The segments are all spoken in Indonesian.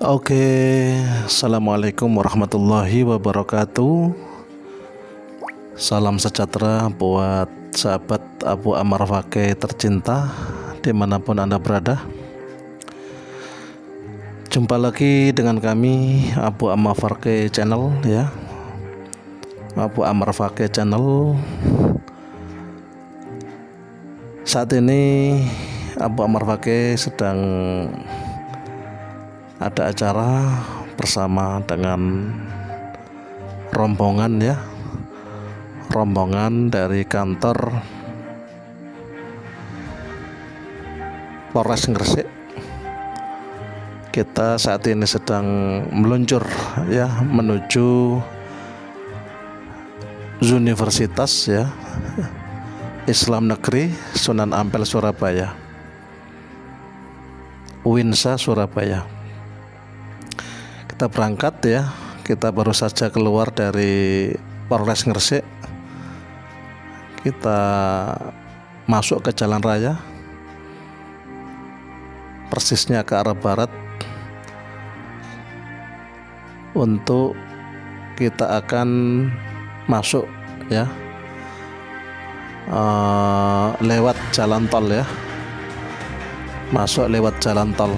Oke, assalamualaikum warahmatullahi wabarakatuh. Salam sejahtera buat sahabat Abu Ammar Fakih tercinta dimanapun Anda berada. Jumpa lagi dengan kami Abu Ammar Fakih Channel ya. Abu Ammar Fakih Channel. Saat ini Abu Ammar Fakih sedang ada acara bersama dengan rombongan dari kantor Polres Gresik. Kita saat ini sedang meluncur menuju Universitas Islam Negeri Sunan Ampel Surabaya, UINSA Surabaya. Kita berangkat kita baru saja keluar dari Polres Gresik. Kita masuk ke jalan raya, persisnya ke arah barat, untuk kita akan masuk lewat jalan tol masuk lewat jalan tol.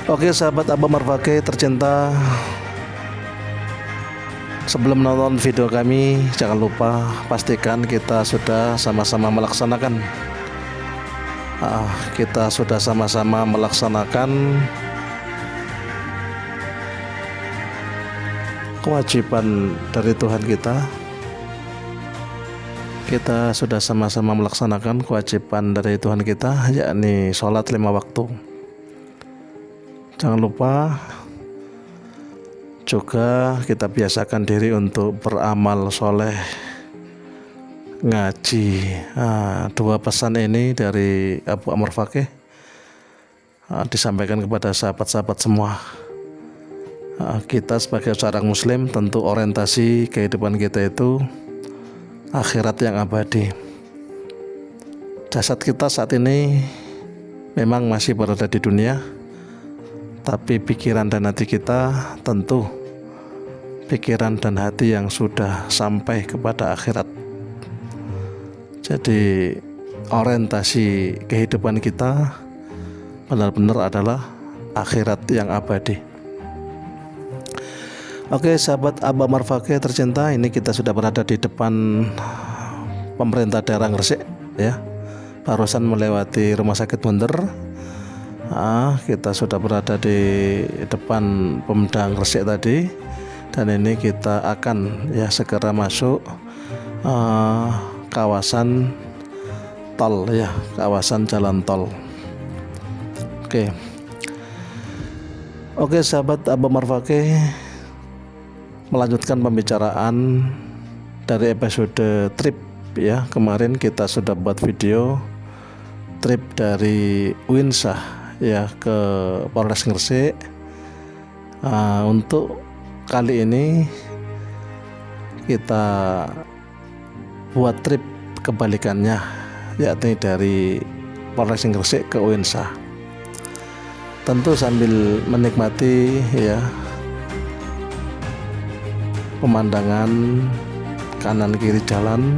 Oke sahabat Abu Ammar Fakih tercinta, sebelum nonton video kami jangan lupa pastikan kita sudah sama-sama melaksanakan kewajiban dari Tuhan kita. Kita sudah sama-sama melaksanakan kewajiban dari Tuhan kita, yakni sholat 5 waktu. Jangan lupa juga kita biasakan diri untuk beramal soleh, ngaji. Dua pesan ini dari Abu Ammar Fakih disampaikan kepada sahabat-sahabat semua. Kita sebagai seorang muslim tentu orientasi kehidupan kita itu akhirat yang abadi. Jasad kita saat ini memang masih berada di dunia, tapi pikiran dan hati kita tentu pikiran dan hati yang sudah sampai kepada akhirat. Jadi orientasi kehidupan kita benar-benar adalah akhirat yang abadi. Oke sahabat Abu Ammar Fakih tercinta, ini kita sudah berada di depan pemerintah daerah Gresik barusan melewati rumah sakit Munter. Kita sudah berada di depan Pemda Gresik tadi, dan ini kita akan segera masuk kawasan tol kawasan jalan tol. Oke sahabat Abu Ammar Fakih, melanjutkan pembicaraan dari episode trip kemarin kita sudah buat video trip dari UINSA ke Polres Gresik. Untuk kali ini kita buat trip kebalikannya, yakni dari Polres Gresik ke UINSA. Tentu sambil menikmati pemandangan kanan kiri jalan,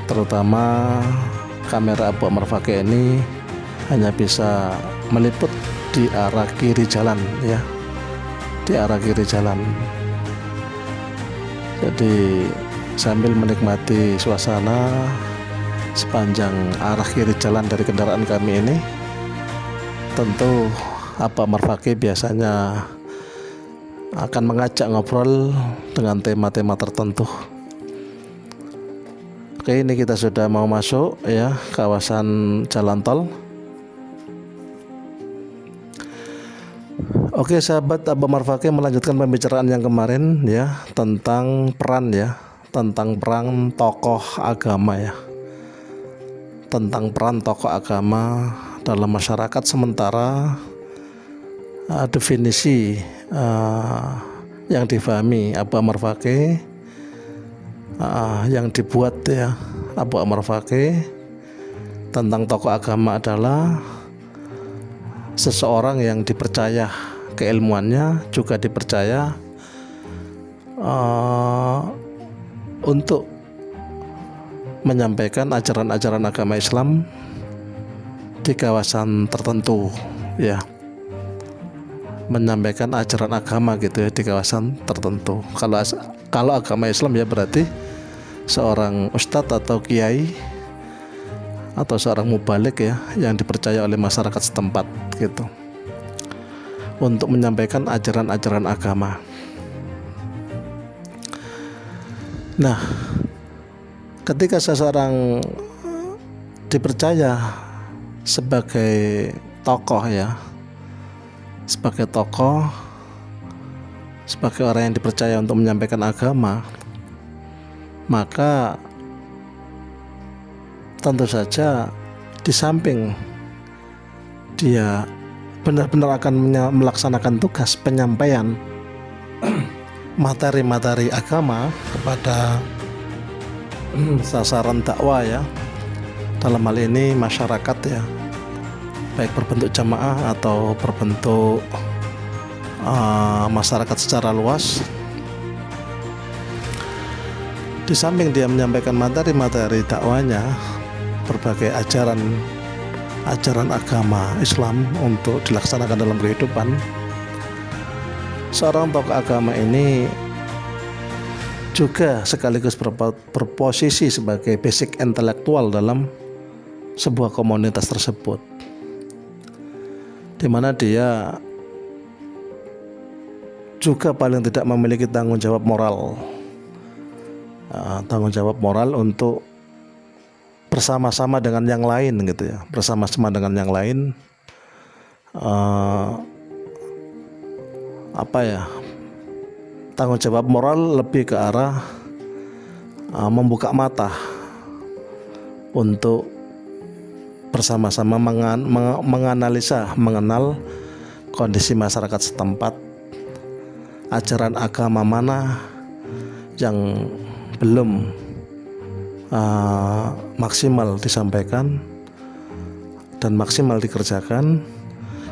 terutama kamera Abu Ammar Fakih ini hanya bisa meliput di arah kiri jalan di arah kiri jalan. Jadi sambil menikmati suasana sepanjang arah kiri jalan dari kendaraan kami ini, tentu Abu Ammar Fakih biasanya akan mengajak ngobrol dengan tema-tema tertentu. Oke, ini kita sudah mau masuk kawasan jalan tol. Oke sahabat Abu Ammar Fakih, melanjutkan pembicaraan yang kemarin tentang peran tentang peran tokoh agama tentang peran tokoh agama dalam masyarakat. Sementara definisi yang difahami Abu Ammar Fakih, yang dibuat Abu Ammar Fakih tentang tokoh agama adalah seseorang yang dipercaya keilmuannya, juga dipercaya untuk menyampaikan ajaran-ajaran agama Islam di kawasan tertentu, ya, menyampaikan ajaran agama gitu ya di kawasan tertentu. Kalau agama Islam ya berarti seorang ustadz atau kiai atau seorang mubalik ya yang dipercaya oleh masyarakat setempat gitu untuk menyampaikan ajaran-ajaran agama. Nah, ketika seseorang dipercaya sebagai tokoh ya, sebagai tokoh, sebagai orang yang dipercaya untuk menyampaikan agama, maka tentu saja di samping dia benar-benar akan melaksanakan tugas penyampaian materi-materi agama kepada sasaran dakwah ya, dalam hal ini masyarakat ya, baik berbentuk jamaah atau berbentuk masyarakat secara luas. Di samping dia menyampaikan materi-materi dakwanya, berbagai ajaran agama Islam untuk dilaksanakan dalam kehidupan, seorang tokoh agama ini juga sekaligus berposisi sebagai basic intelektual dalam sebuah komunitas tersebut, di mana dia juga paling tidak memiliki tanggung jawab moral untuk bersama-sama dengan yang lain gitu ya, tanggung jawab moral lebih ke arah membuka mata untuk bersama-sama mengenal kondisi masyarakat setempat, ajaran agama mana yang belum maksimal disampaikan dan maksimal dikerjakan,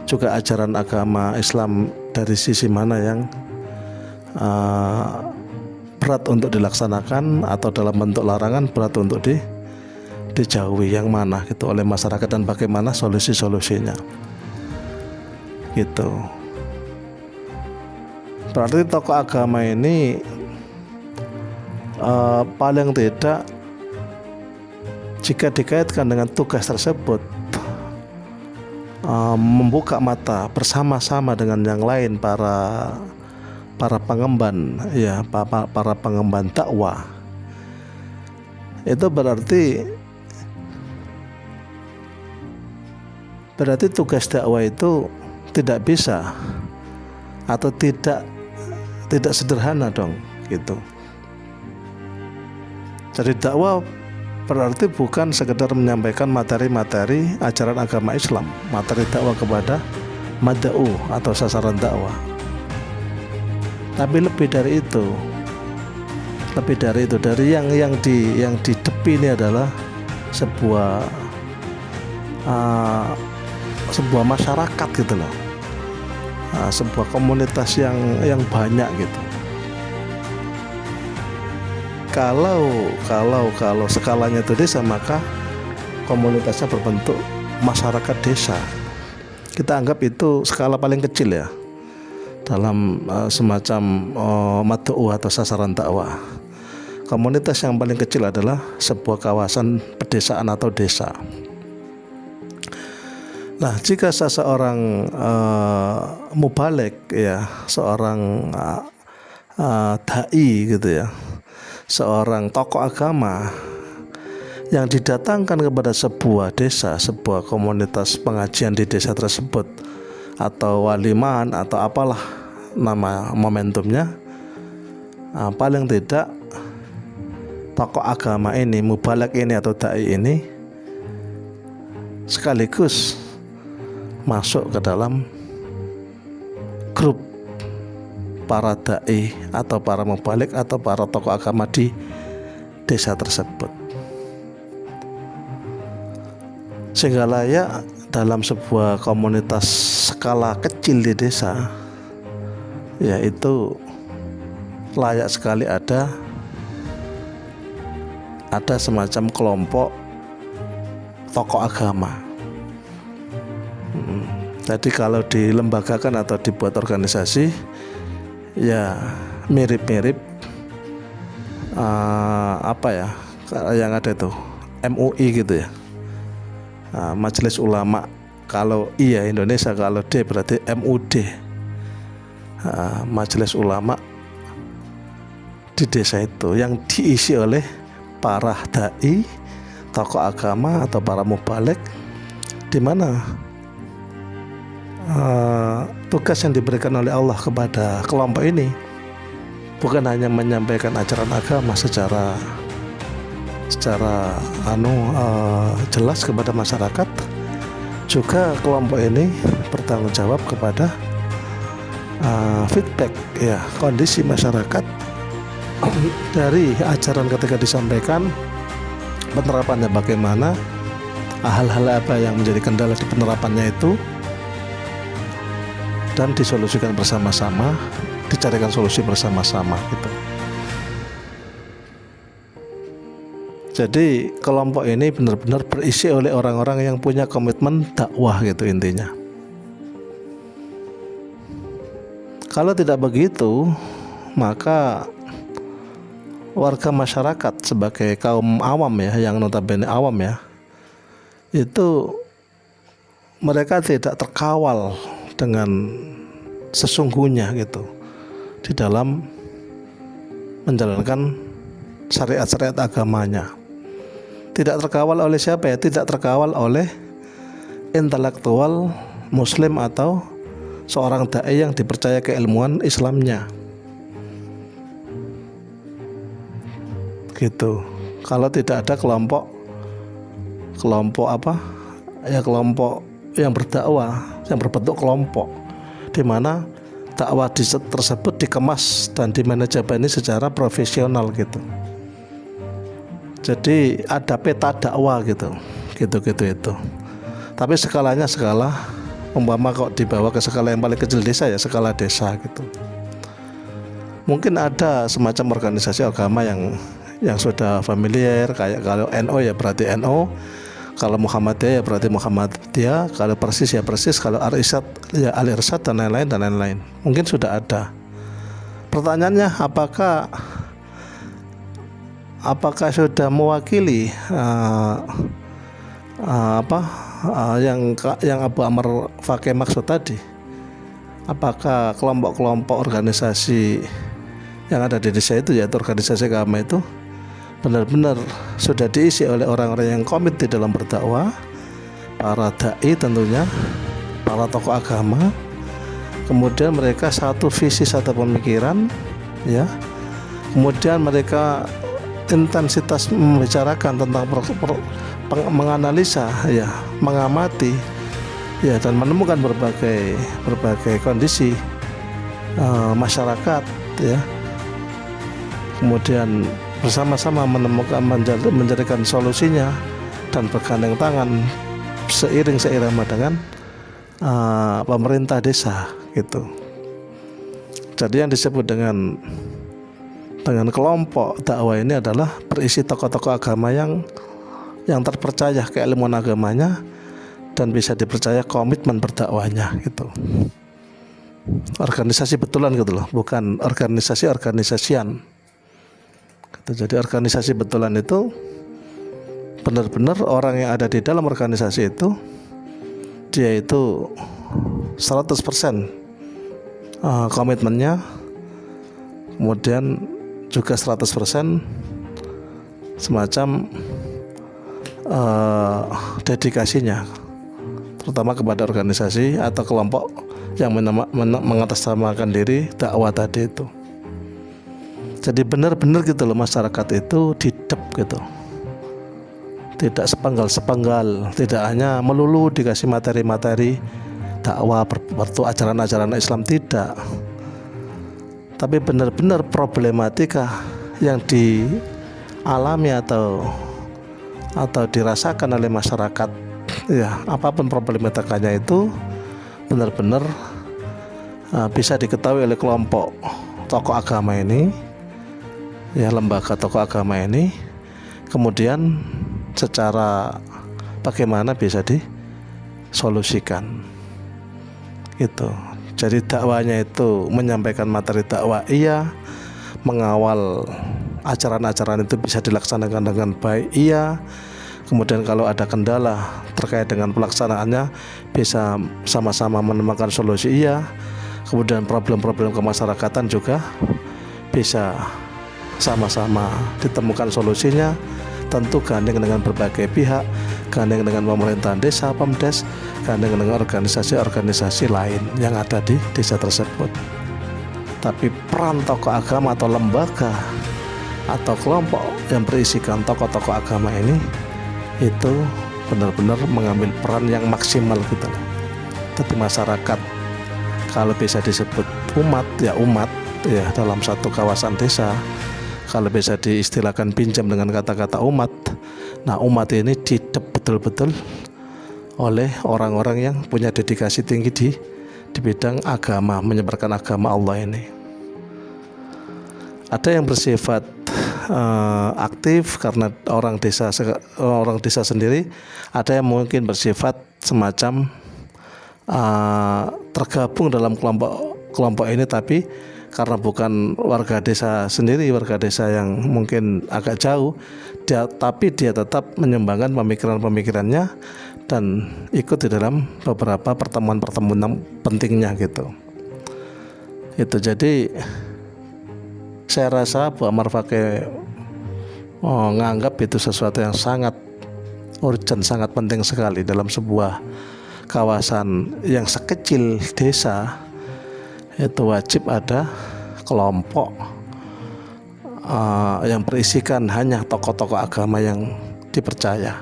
juga ajaran agama Islam dari sisi mana yang berat untuk dilaksanakan atau dalam bentuk larangan berat untuk dijauhi yang mana gitu oleh masyarakat, dan bagaimana solusi-solusinya gitu. Berarti tokoh agama ini paling tidak jika dikaitkan dengan tugas tersebut, membuka mata bersama-sama dengan yang lain, para pengemban ya, para pengemban dakwah, itu berarti tugas dakwah itu tidak bisa atau tidak sederhana dong gitu. Jadi dakwah berarti bukan sekedar menyampaikan materi-materi ajaran agama Islam, materi dakwah kepada mad'u atau sasaran dakwah. Tapi lebih dari itu, dari yang didepi ini adalah sebuah masyarakat gitu loh, sebuah komunitas yang banyak gitu. Kalau skalanya itu desa, maka komunitasnya berbentuk masyarakat desa. Kita anggap itu skala paling kecil ya dalam semacam mad'u atau sasaran dakwah. Komunitas yang paling kecil adalah sebuah kawasan pedesaan atau desa. Nah, jika seseorang mubalik ya, seorang dai gitu ya, seorang tokoh agama yang didatangkan kepada sebuah desa, sebuah komunitas pengajian di desa tersebut, atau waliman atau apalah nama momentumnya, paling tidak tokoh agama ini, mubalik ini atau dai ini sekaligus masuk ke dalam grup para dai atau para mubalik atau para tokoh agama di desa tersebut, sehingga layak dalam sebuah komunitas skala kecil di desa, yaitu layak sekali ada semacam kelompok tokoh agama. Jadi kalau dilembagakan atau dibuat organisasi, ya mirip-mirip yang ada itu MUI gitu ya, Majelis Ulama. Kalau Indonesia, kalau D berarti MUD, Majelis Ulama di desa itu, yang diisi oleh para dai, tokoh agama atau para mubalik, di mana tugas yang diberikan oleh Allah kepada kelompok ini bukan hanya menyampaikan ajaran agama secara jelas kepada masyarakat, juga kelompok ini bertanggung jawab kepada feedback kondisi masyarakat dari ajaran ketika disampaikan, penerapannya bagaimana, hal-hal apa yang menjadi kendala di penerapannya itu, dan disolusikan bersama-sama, dicarikan solusi bersama-sama gitu. Jadi kelompok ini benar-benar berisi oleh orang-orang yang punya komitmen dakwah gitu intinya. Kalau tidak begitu, maka warga masyarakat sebagai kaum awam yang notabene awam itu mereka tidak terkawal dengan sesungguhnya gitu di dalam menjalankan syariat-syariat agamanya. Tidak terkawal oleh siapa Tidak terkawal oleh intelektual muslim atau seorang dai yang dipercaya keilmuan Islamnya. Gitu. Kalau tidak ada kelompok yang berdakwah, yang berbentuk kelompok, di mana dakwah tersebut dikemas dan dimanajabani secara profesional gitu. Jadi ada peta dakwah gitu. Tapi skalanya umpama kok dibawa ke skala yang paling kecil desa, skala desa gitu. Mungkin ada semacam organisasi agama yang sudah familiar, kayak kalau NO berarti NO, kalau Muhammadiyah berarti Muhammadiyah, kalau Persis Persis, kalau Al-Irsyad Al-Irsyad, dan lain-lain. Mungkin sudah ada. Pertanyaannya, apakah sudah mewakili yang Abu Amr Fakih maksud tadi? Apakah kelompok-kelompok organisasi yang ada di desa itu, yaitu organisasi agama itu, benar-benar sudah diisi oleh orang-orang yang komit di dalam berdakwah, para dai tentunya, para tokoh agama, kemudian mereka satu visi, satu pemikiran, kemudian mereka intensitas membicarakan tentang menganalisa, mengamati, dan menemukan berbagai kondisi masyarakat, kemudian bersama-sama menemukan, mencarikan solusinya, dan bergandeng tangan seirama dengan pemerintah desa gitu. Jadi yang disebut dengan kelompok dakwah ini adalah berisi tokoh-tokoh agama yang terpercaya keilmuan agamanya dan bisa dipercaya komitmen berdakwahnya gitu. Organisasi betulan gitu loh, bukan organisasian. Jadi organisasi betulan itu benar-benar orang yang ada di dalam organisasi itu, dia itu 100% komitmennya, kemudian juga 100% semacam dedikasinya, terutama kepada organisasi atau kelompok yang mengatasnamakan diri dakwah tadi itu. Jadi benar-benar gitu loh, masyarakat itu didep gitu, tidak sepenggal, tidak hanya melulu dikasih materi-materi dakwah berbentuk ajaran-ajaran Islam, tidak, tapi benar-benar problematika yang dialami atau dirasakan oleh masyarakat ya, apapun problematikanya itu benar-benar bisa diketahui oleh kelompok tokoh agama ini, ya, lembaga tokoh agama ini, kemudian secara bagaimana bisa disolusikan gitu. Jadi dakwanya itu menyampaikan materi dakwah, iya, mengawal ajaran-ajaran itu bisa dilaksanakan dengan baik, iya. Kemudian kalau ada kendala terkait dengan pelaksanaannya bisa sama-sama menemukan solusi, iya. Kemudian problem-problem kemasyarakatan juga bisa sama-sama ditemukan solusinya, tentu gandeng dengan berbagai pihak, gandeng dengan pemerintahan desa, Pemdes, gandeng dengan organisasi-organisasi lain yang ada di desa tersebut. Tapi peran tokoh agama atau lembaga atau kelompok yang berisikan tokoh-tokoh agama ini itu benar-benar mengambil peran yang maksimal gitu loh. Tapi masyarakat, kalau bisa disebut umat ya dalam satu kawasan desa, kalau bisa diistilahkan pinjam dengan kata-kata umat. Nah, umat ini dihidup betul-betul oleh orang-orang yang punya dedikasi tinggi di bidang agama, menyebarkan agama Allah ini. Ada yang bersifat aktif karena orang desa sendiri, ada yang mungkin bersifat semacam tergabung dalam kelompok ini, tapi karena bukan warga desa sendiri, warga desa yang mungkin agak jauh, tapi dia tetap menyumbangkan pemikiran-pemikirannya dan ikut di dalam beberapa pertemuan-pertemuan pentingnya gitu. Itu jadi saya rasa Bu Ammar Fakih menganggap itu sesuatu yang sangat urgent, sangat penting sekali dalam sebuah kawasan yang sekecil desa. Itu wajib ada kelompok yang berisikan hanya tokoh-tokoh agama yang dipercaya,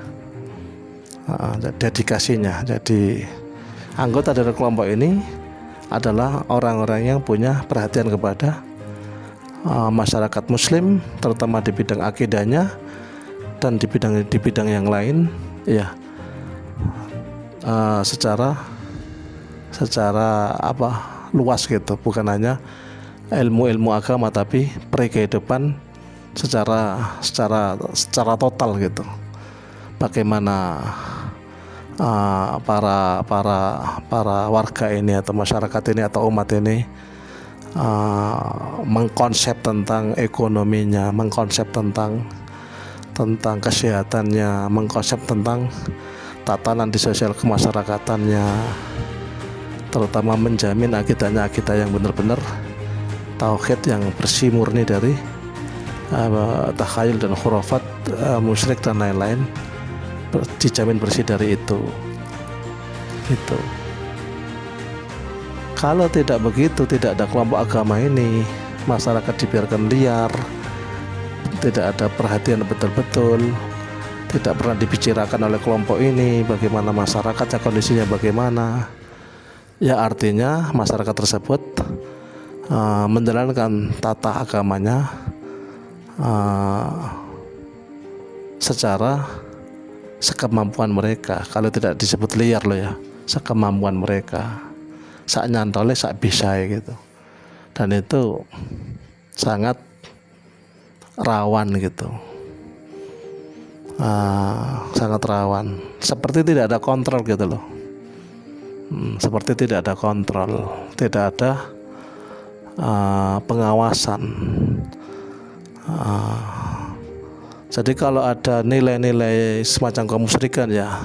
dedikasinya. Jadi anggota dari kelompok ini adalah orang-orang yang punya perhatian kepada masyarakat muslim, terutama di bidang akidahnya dan di bidang yang lain, ya, secara luas gitu, bukan hanya ilmu agama tapi kehidupan secara total gitu. Bagaimana para warga ini atau masyarakat ini atau umat ini mengkonsep tentang ekonominya, mengkonsep tentang kesehatannya, mengkonsep tentang tatanan di sosial kemasyarakatannya, terutama menjamin akidah yang benar-benar tauhid yang bersih murni dari takhayul dan khurafat, musyrik dan lain-lain, dijamin bersih dari itu. Kalau tidak begitu, tidak ada kelompok agama ini, masyarakat dibiarkan liar, tidak ada perhatian betul-betul, tidak pernah dibicarakan oleh kelompok ini bagaimana masyarakatnya, kondisinya bagaimana. Ya, artinya masyarakat tersebut menjalankan tata agamanya secara sekemampuan mereka. Kalau tidak disebut liar loh ya, sekemampuan mereka, sak nyantole sak bisa gitu. Dan itu sangat rawan gitu, sangat rawan, seperti tidak ada kontrol gitu loh. Seperti tidak ada kontrol, tidak ada pengawasan. Jadi kalau ada nilai-nilai semacam kemusyrikan, ya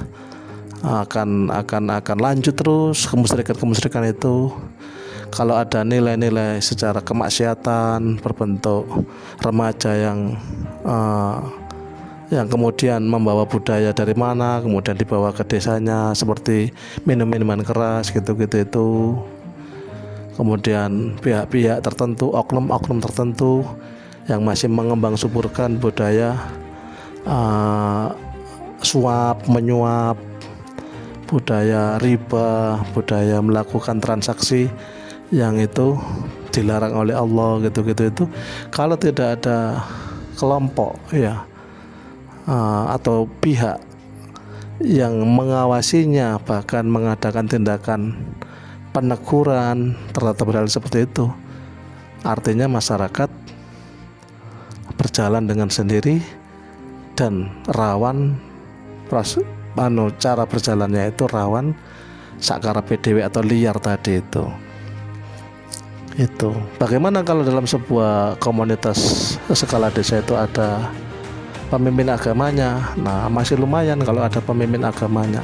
akan lanjut terus kemusyrikan itu. Kalau ada nilai-nilai secara kemaksiatan berbentuk remaja yang kemudian membawa budaya dari mana kemudian dibawa ke desanya, seperti minum-minuman keras gitu-gitu itu. Kemudian pihak-pihak tertentu, oknum-oknum tertentu yang masih mengembang suburkan budaya suap menyuap, budaya riba, budaya melakukan transaksi yang itu dilarang oleh Allah gitu-gitu itu. Kalau tidak ada kelompok ya atau pihak yang mengawasinya, bahkan mengadakan tindakan peneguran terhadap hal seperti itu. Artinya masyarakat berjalan dengan sendiri dan rawan cara berjalannya itu rawan sakara PDW atau liar tadi itu. Bagaimana kalau dalam sebuah komunitas skala desa itu ada pemimpin agamanya? Nah, masih lumayan kalau ada pemimpin agamanya,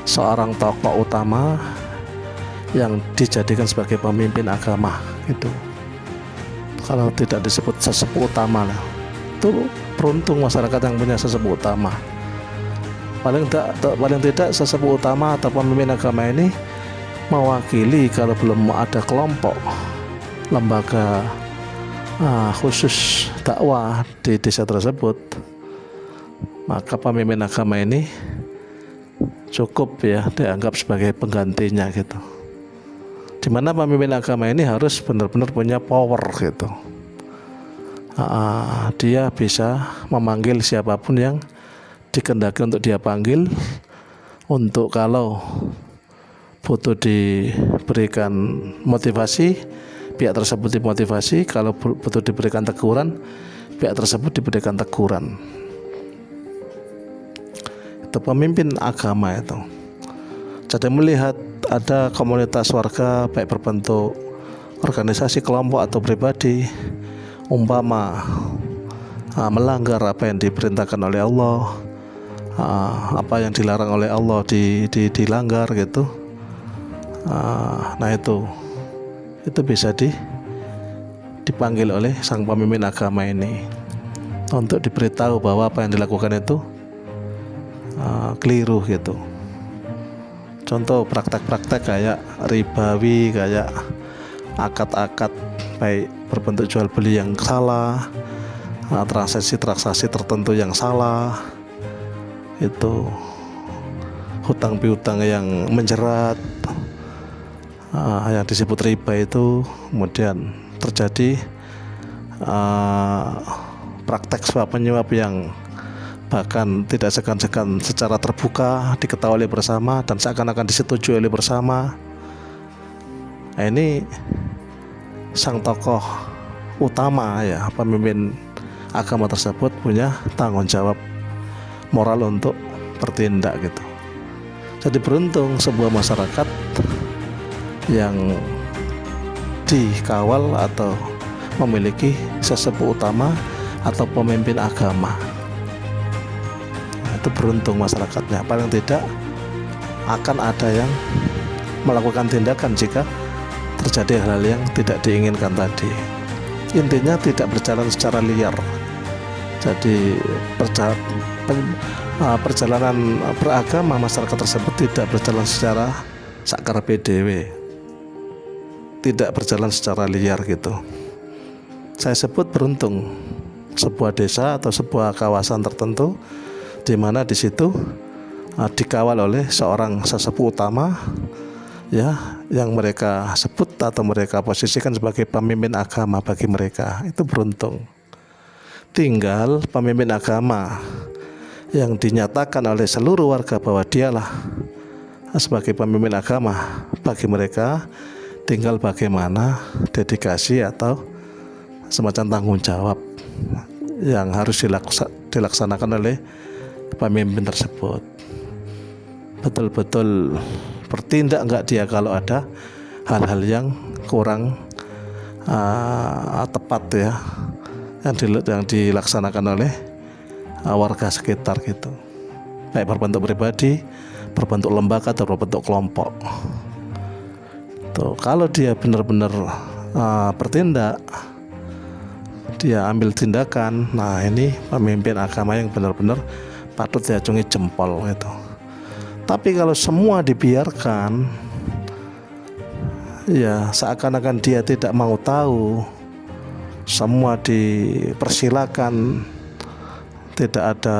seorang tokoh utama yang dijadikan sebagai pemimpin agama itu. Kalau tidak disebut sesepuh utama lah, itu beruntung masyarakat yang punya sesepuh utama. Paling tidak sesepuh utama atau pemimpin agama ini mewakili, kalau belum ada kelompok lembaga khusus dakwah di desa tersebut, maka pemimpin agama ini cukup ya dianggap sebagai penggantinya gitu. Dimana pemimpin agama ini harus benar-benar punya power gitu. Dia bisa memanggil siapapun yang dikehendaki untuk dia panggil, untuk kalau butuh diberikan motivasi, pihak tersebut dimotivasi. Kalau butuh diberikan teguran, pihak tersebut diberikan teguran. Itu pemimpin agama itu. Jadi melihat ada komunitas warga baik berbentuk organisasi, kelompok atau pribadi, umpama melanggar apa yang diperintahkan oleh Allah, apa yang dilarang oleh Allah dilanggar gitu. Nah itu bisa dipanggil oleh sang pemimpin agama ini untuk diberitahu bahwa apa yang dilakukan itu keliru gitu. Contoh praktek-praktek kayak ribawi, kayak akad-akad baik berbentuk jual beli yang salah, transaksi tertentu yang salah, itu hutang piutang yang menjerat, yang disebut riba itu, kemudian terjadi praktek suap menyuap yang bahkan tidak segan-segan secara terbuka diketahui bersama dan seakan-akan disetujui oleh bersama. Nah, ini sang tokoh utama ya, pemimpin agama tersebut punya tanggung jawab moral untuk bertindak gitu. Jadi beruntung sebuah masyarakat yang dikawal atau memiliki sesepuh utama atau pemimpin agama. Itu beruntung masyarakatnya. Paling tidak akan ada yang melakukan tindakan jika terjadi hal-hal yang tidak diinginkan tadi. Intinya tidak berjalan secara liar. Jadi perjalanan beragama masyarakat tersebut tidak berjalan secara sakar PDW, tidak berjalan secara liar gitu. Saya sebut beruntung sebuah desa atau sebuah kawasan tertentu di mana di situ dikawal oleh seorang sesepuh utama ya, yang mereka sebut atau mereka posisikan sebagai pemimpin agama bagi mereka. Itu beruntung. Tinggal pemimpin agama yang dinyatakan oleh seluruh warga bahwa dialah sebagai pemimpin agama bagi mereka, tinggal bagaimana dedikasi atau semacam tanggung jawab yang harus dilaksanakan oleh pemimpin tersebut. Betul-betul bertindak enggak dia kalau ada hal-hal yang kurang tepat ya, yang dilaksanakan oleh warga sekitar gitu, baik berbentuk pribadi, berbentuk lembaga atau berbentuk kelompok. Tuh, kalau dia benar-benar bertindak, dia ambil tindakan, nah ini pemimpin agama yang benar-benar patut diacungi jempol gitu. Tapi kalau semua dibiarkan, ya seakan-akan dia tidak mau tahu, semua dipersilakan, tidak ada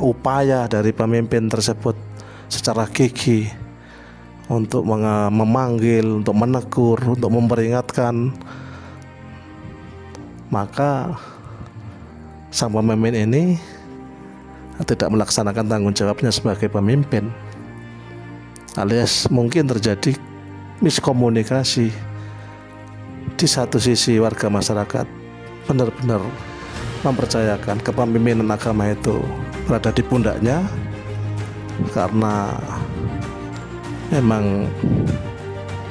upaya dari pemimpin tersebut secara gigih untuk memanggil, untuk menegur, untuk memperingatkan, maka sang pemimpin ini tidak melaksanakan tanggung jawabnya sebagai pemimpin, alias mungkin terjadi miskomunikasi. Di satu sisi warga masyarakat benar-benar mempercayakan kepemimpinan agama itu berada di pundaknya, karena memang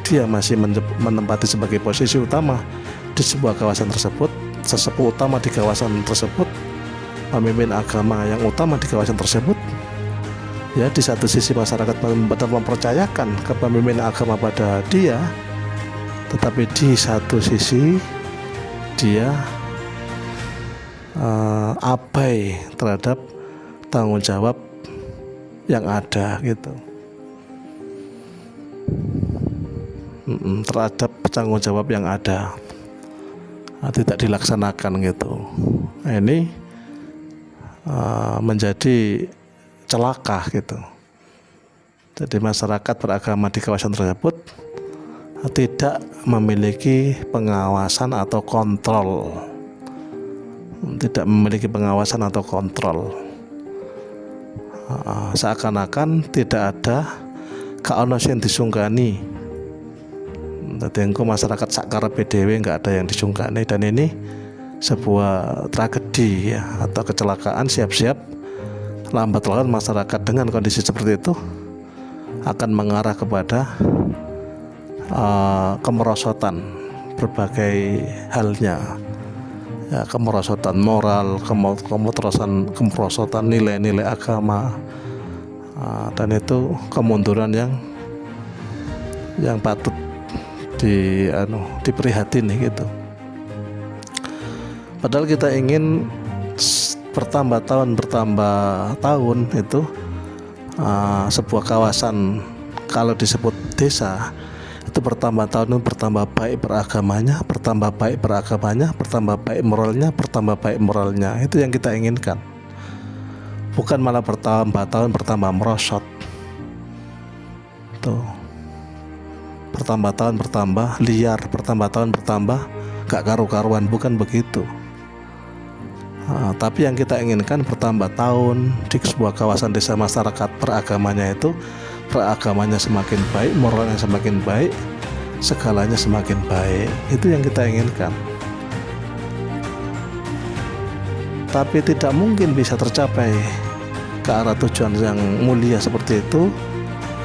dia masih menempati sebagai posisi utama di sebuah kawasan tersebut, sesepuh utama di kawasan tersebut, pemimpin agama yang utama di kawasan tersebut. Ya, di satu sisi masyarakat benar mempercayakan kepemimpinan agama pada dia, tetapi di satu sisi dia abai terhadap tanggung jawab yang ada gitu, terhadap tanggung jawab yang ada, tidak dilaksanakan gitu. Nah, ini menjadi celaka gitu. Jadi masyarakat beragama di kawasan tersebut tidak memiliki pengawasan atau kontrol, seakan-akan tidak ada kaono yang disungkani. Jadi engko masyarakat sakarepe dhewe nggak ada yang disungkani, dan ini sebuah tragedi ya, atau kecelakaan. Siap-siap lambat laun masyarakat dengan kondisi seperti itu akan mengarah kepada kemerosotan berbagai halnya ya, kemerosotan moral, kemerosotan nilai-nilai agama, dan itu kemunduran yang patut diprihatini gitu. Padahal kita ingin bertambah tahun itu sebuah kawasan kalau disebut desa itu bertambah tahun, bertambah baik beragamanya, bertambah baik moralnya. Itu yang kita inginkan. Bukan malah bertambah tahun bertambah merosot. Tuh. Bertambah tahun bertambah liar, bertambah tahun bertambah gak karu-karuan, bukan begitu. Tapi yang kita inginkan bertambah tahun di sebuah kawasan desa masyarakat beragamanya semakin baik, moralnya semakin baik, segalanya semakin baik. Itu yang kita inginkan. Tapi tidak mungkin bisa tercapai ke arah tujuan yang mulia seperti itu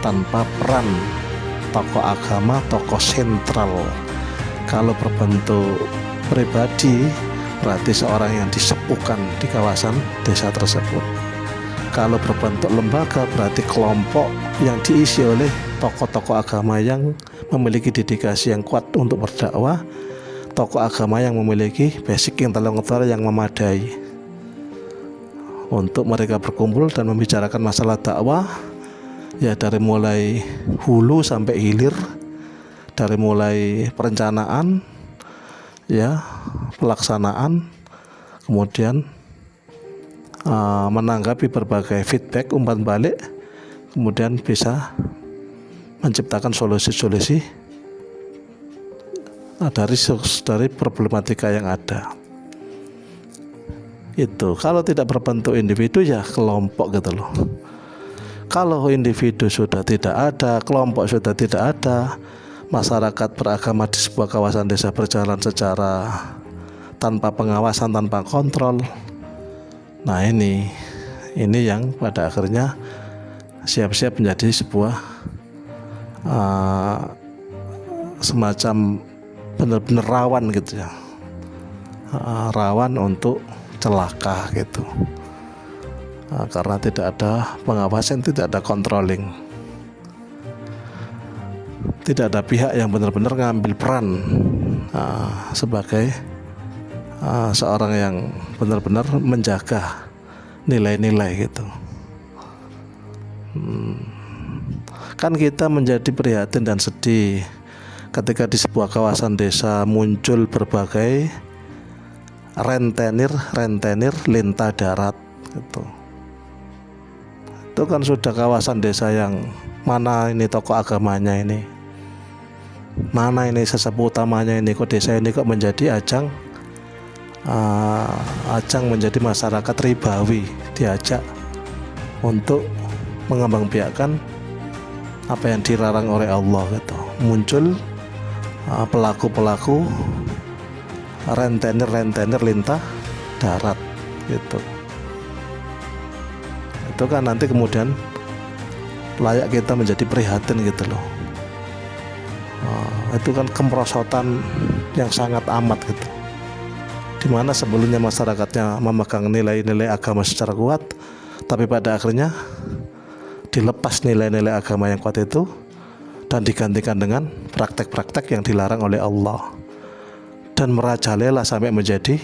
tanpa peran tokoh agama, tokoh sentral. Kalau berbentuk pribadi, berarti seorang yang disepuhkan di kawasan desa tersebut. Kalau berbentuk lembaga, berarti kelompok yang diisi oleh tokoh-tokoh agama yang memiliki dedikasi yang kuat untuk berdakwah, tokoh agama yang memiliki basic intelektual yang memadai untuk mereka berkumpul dan membicarakan masalah dakwah, ya dari mulai hulu sampai hilir, dari mulai perencanaan, ya pelaksanaan, kemudian menanggapi berbagai feedback, umpan balik, kemudian bisa menciptakan solusi-solusi dari problematika yang ada. Itu kalau tidak berbentuk individu ya kelompok gitu loh. Kalau individu sudah tidak ada, kelompok sudah tidak ada, masyarakat beragama di sebuah kawasan desa berjalan secara tanpa pengawasan, tanpa kontrol. Nah ini yang pada akhirnya siap-siap menjadi sebuah semacam benar-benar rawan gitu ya, rawan untuk celaka gitu, karena tidak ada pengawasan, tidak ada controlling, tidak ada pihak yang benar-benar ngambil peran sebagai seorang yang benar-benar menjaga nilai-nilai gitu. Kan kita menjadi prihatin dan sedih ketika di sebuah kawasan desa muncul berbagai rentenir lintah darat gitu. Itu kan sudah kawasan desa yang mana ini tokoh agamanya ini, mana ini sesepuh utamanya ini, kok desa ini kok menjadi ajang menjadi masyarakat ribawi, diajak untuk mengembangbiakkan apa yang dilarang oleh Allah gitu. Muncul pelaku-pelaku rentenir lintah darat gitu. Itu kan nanti kemudian layak kita menjadi prihatin gitu loh. Itu kan kemerosotan yang sangat amat gitu, dimana sebelumnya masyarakatnya memegang nilai-nilai agama secara kuat, tapi pada akhirnya dilepas nilai-nilai agama yang kuat itu dan digantikan dengan praktek-praktek yang dilarang oleh Allah, dan merajalela sampai menjadi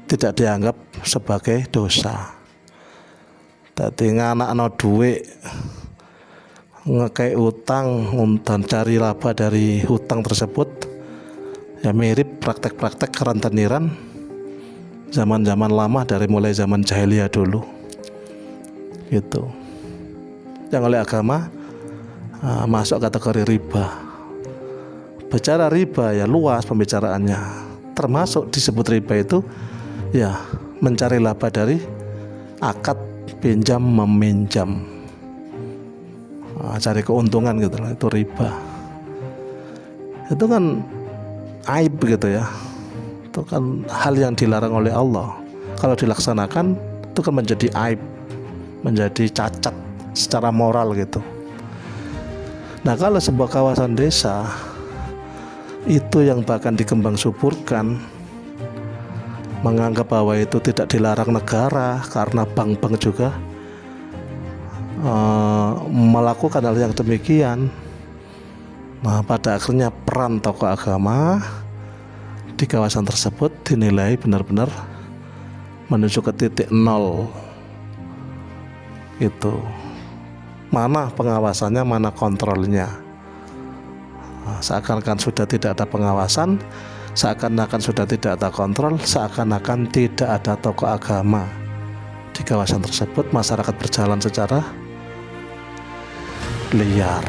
tidak dianggap sebagai dosa. Dadi nganakno dhuwit, ngekei utang dan cari laba dari hutang tersebut, ya mirip praktek-praktek kerenteniran zaman-zaman lama dari mulai zaman jahiliyah dulu gitu, yang oleh agama masuk kategori riba. Bicara riba ya luas pembicaraannya, termasuk disebut riba itu ya mencari laba dari akad pinjam meminjam, cari keuntungan gitu lah, itu riba. Itu kan aib gitu ya, itu kan hal yang dilarang oleh Allah. Kalau dilaksanakan itu kan menjadi aib, menjadi cacat secara moral gitu. Nah, kalau sebuah kawasan desa itu yang bahkan dikembang suburkan, menganggap bahwa itu tidak dilarang negara karena bank-bank juga melakukan hal yang demikian. Nah, pada akhirnya peran tokoh agama di kawasan tersebut dinilai benar-benar menuju ke titik nol gitu. Mana pengawasannya, mana kontrolnya. Seakan-akan sudah tidak ada pengawasan, seakan-akan sudah tidak ada kontrol, seakan-akan tidak ada tokoh agama di kawasan tersebut. Masyarakat berjalan secara liar,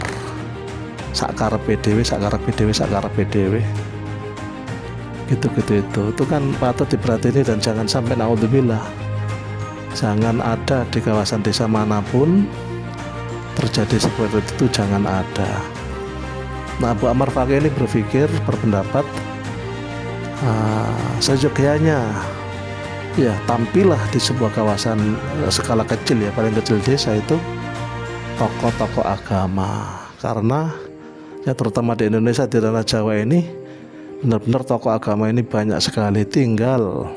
sakarepe dhewe gitu. Itu kan patut diperhatikan dan jangan sampai naudzubillah, jangan ada di kawasan desa manapun terjadi seperti itu, jangan ada. Nah, Abu Ammar Fakih ini berpendapat seyogyanya ya tampillah di sebuah kawasan skala kecil ya, paling kecil desa itu tokoh-tokoh agama, karena ya terutama di Indonesia, di tanah Jawa ini benar-benar tokoh agama ini banyak sekali. Tinggal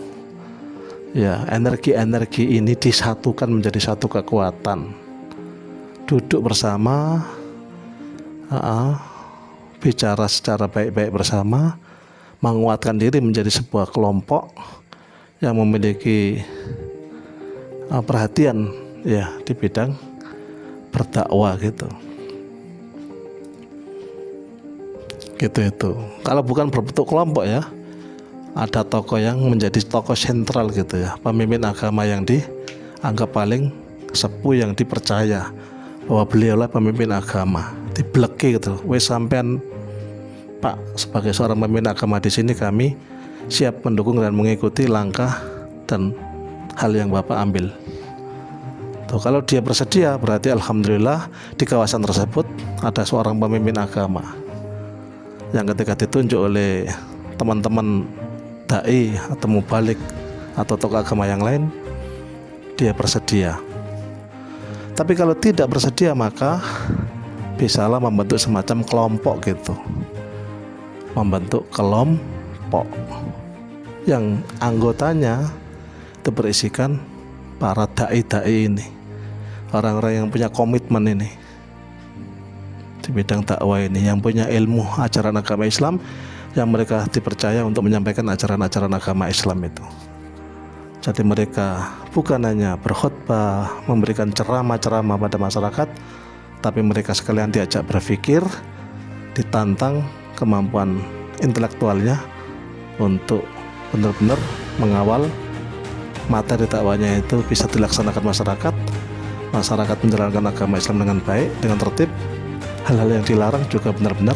ya energi-energi ini disatukan menjadi satu kekuatan, duduk bersama, bicara secara baik-baik bersama, menguatkan diri menjadi sebuah kelompok yang memiliki perhatian ya di bidang berdakwah gitu. Itu. Kalau bukan berbentuk kelompok ya, ada tokoh yang menjadi tokoh sentral gitu ya, pemimpin agama yang dianggap paling sepuh, yang dipercaya bahwa beliaulah pemimpin agama, dibleki gitu. Wes sampean Pak, sebagai seorang pemimpin agama di sini, kami siap mendukung dan mengikuti langkah dan hal yang Bapak ambil. Tuh, kalau dia bersedia, berarti alhamdulillah di kawasan tersebut ada seorang pemimpin agama yang ketika ditunjuk oleh teman-teman dai atau mubalik atau tokoh agama yang lain, dia bersedia. Tapi kalau tidak bersedia, maka bisalah membentuk semacam kelompok gitu, membentuk kelompok yang anggotanya itu berisikan para dai-dai ini, orang-orang yang punya komitmen ini di bidang dakwah ini, yang punya ilmu ajaran agama Islam, yang mereka dipercaya untuk menyampaikan ajaran-ajaran agama Islam itu. Jadi mereka bukan hanya berkhutbah, memberikan ceramah-ceramah pada masyarakat, tapi mereka sekalian diajak berpikir, ditantang kemampuan intelektualnya untuk benar-benar mengawal materi dakwahnya itu bisa dilaksanakan masyarakat menjalankan agama Islam dengan baik, dengan tertib. Hal-hal yang dilarang juga benar-benar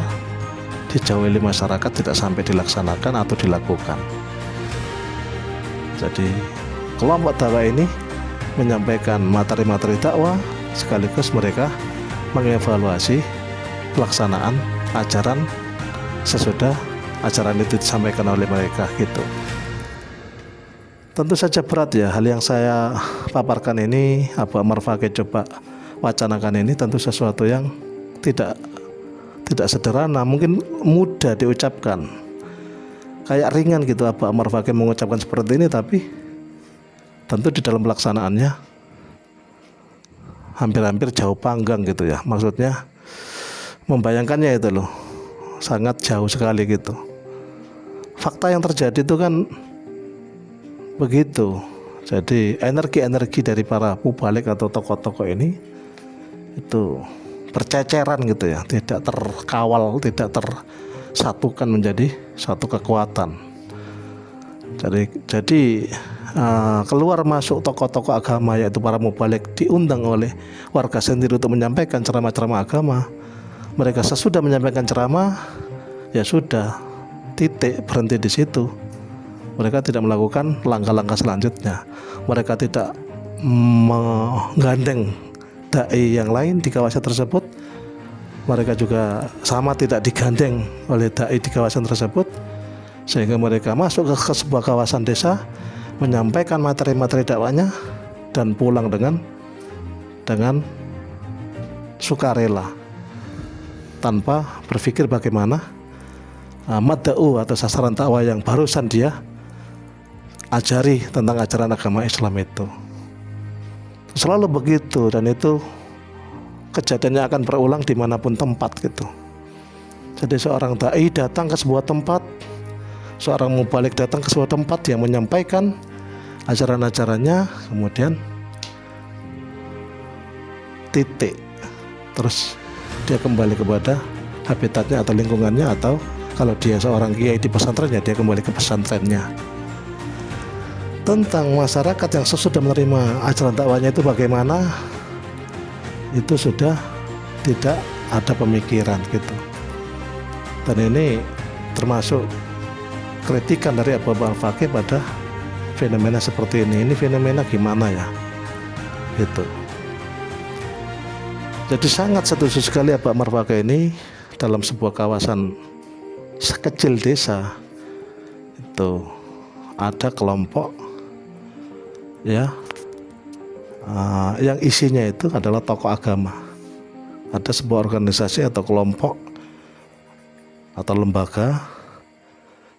dijauhi masyarakat, tidak sampai dilaksanakan atau dilakukan. Jadi kelompok dakwah ini menyampaikan materi-materi dakwah, sekaligus mereka mengevaluasi pelaksanaan ajaran sesudah ajaran itu disampaikan oleh mereka gitu. Tentu saja berat ya, hal yang saya paparkan ini, Abu Ammar Fakih coba wacanakan ini tentu sesuatu yang tidak sederhana, mungkin mudah diucapkan, kayak ringan gitu Abu Ammar Fakih mengucapkan seperti ini, tapi tentu di dalam pelaksanaannya hampir-hampir jauh panggang gitu ya. Maksudnya membayangkannya itu loh, sangat jauh sekali gitu. Fakta yang terjadi itu kan begitu. Jadi energi-energi dari para mubalik atau tokoh-tokoh ini itu berceceran gitu ya, tidak terkawal, tidak tersatukan menjadi satu kekuatan. Jadi keluar masuk tokoh-tokoh agama yaitu para mubalik diundang oleh warga sendiri untuk menyampaikan ceramah-ceramah agama. Mereka sesudah menyampaikan ceramah, ya sudah, titik, berhenti di situ. Mereka tidak melakukan langkah-langkah selanjutnya. Mereka tidak menggandeng dai yang lain di kawasan tersebut. Mereka juga sama tidak digandeng oleh dai di kawasan tersebut, sehingga mereka masuk ke sebuah kawasan desa, menyampaikan materi-materi dakwahnya dan pulang dengan sukarela, tanpa berpikir bagaimana mad'u atau sasaran dakwah yang barusan dia ajari tentang ajaran agama Islam itu. Selalu begitu, dan itu kejadiannya akan berulang dimanapun tempat gitu. Jadi seorang dai datang ke sebuah tempat, seorang mubalik datang ke sebuah tempat yang menyampaikan ajaran-ajarannya, kemudian titik, terus dia kembali kepada habitatnya atau lingkungannya, atau kalau dia seorang kiai di pesantrennya, dia kembali ke pesantrennya. Tentang masyarakat yang sesudah menerima ajaran dakwahnya itu bagaimana, itu sudah tidak ada pemikiran gitu. Dan ini termasuk kritikan dari Abu Ammar Fakih pada fenomena seperti ini. Ini fenomena gimana ya gitu. Jadi sangat setuju sekali Abu Ammar Fakih ini dalam sebuah kawasan sekecil desa itu ada kelompok ya yang isinya itu adalah tokoh agama. Ada sebuah organisasi atau kelompok atau lembaga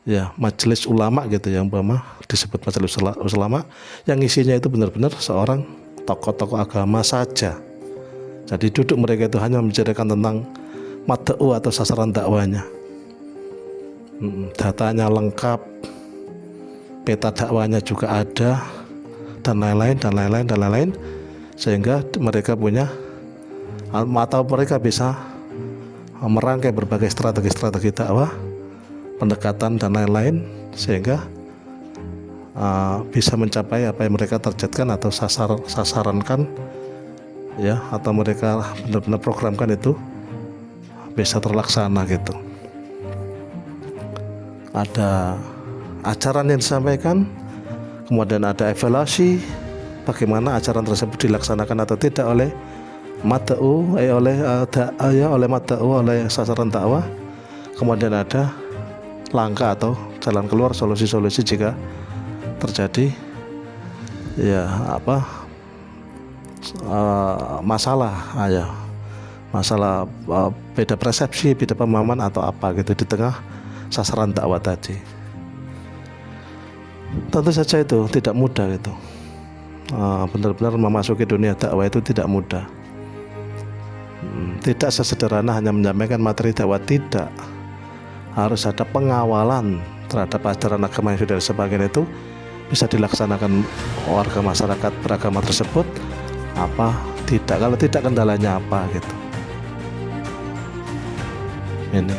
ya, majelis ulama gitu ya, umpama disebut majelis ulama, yang isinya itu benar-benar seorang tokoh-tokoh agama saja. Jadi duduk mereka itu hanya membicarakan tentang mad'u atau sasaran dakwahnya. Datanya lengkap, peta dakwahnya juga ada, dan lain-lain, sehingga mereka punya atau mereka bisa merangkai berbagai strategi dakwah, pendekatan dan lain-lain, sehingga bisa mencapai apa yang mereka targetkan atau sasarankan ya, atau mereka benar-benar programkan itu bisa terlaksana gitu. Ada ajaran yang disampaikan, kemudian ada evaluasi bagaimana ajaran tersebut dilaksanakan atau tidak oleh mad'u, oleh sasaran dakwah. Kemudian ada langkah atau jalan keluar, solusi-solusi jika terjadi ya masalah beda persepsi, beda pemahaman atau apa gitu di tengah sasaran dakwah tadi. Tentu saja itu tidak mudah gitu. Benar-benar memasuki dunia dakwah itu tidak mudah. Tidak sesederhana hanya menyampaikan materi dakwah, tidak. Harus ada pengawalan terhadap ajaran agama yang sudah sebagian itu bisa dilaksanakan warga masyarakat beragama tersebut apa tidak, kalau tidak kendalanya apa gitu. Ini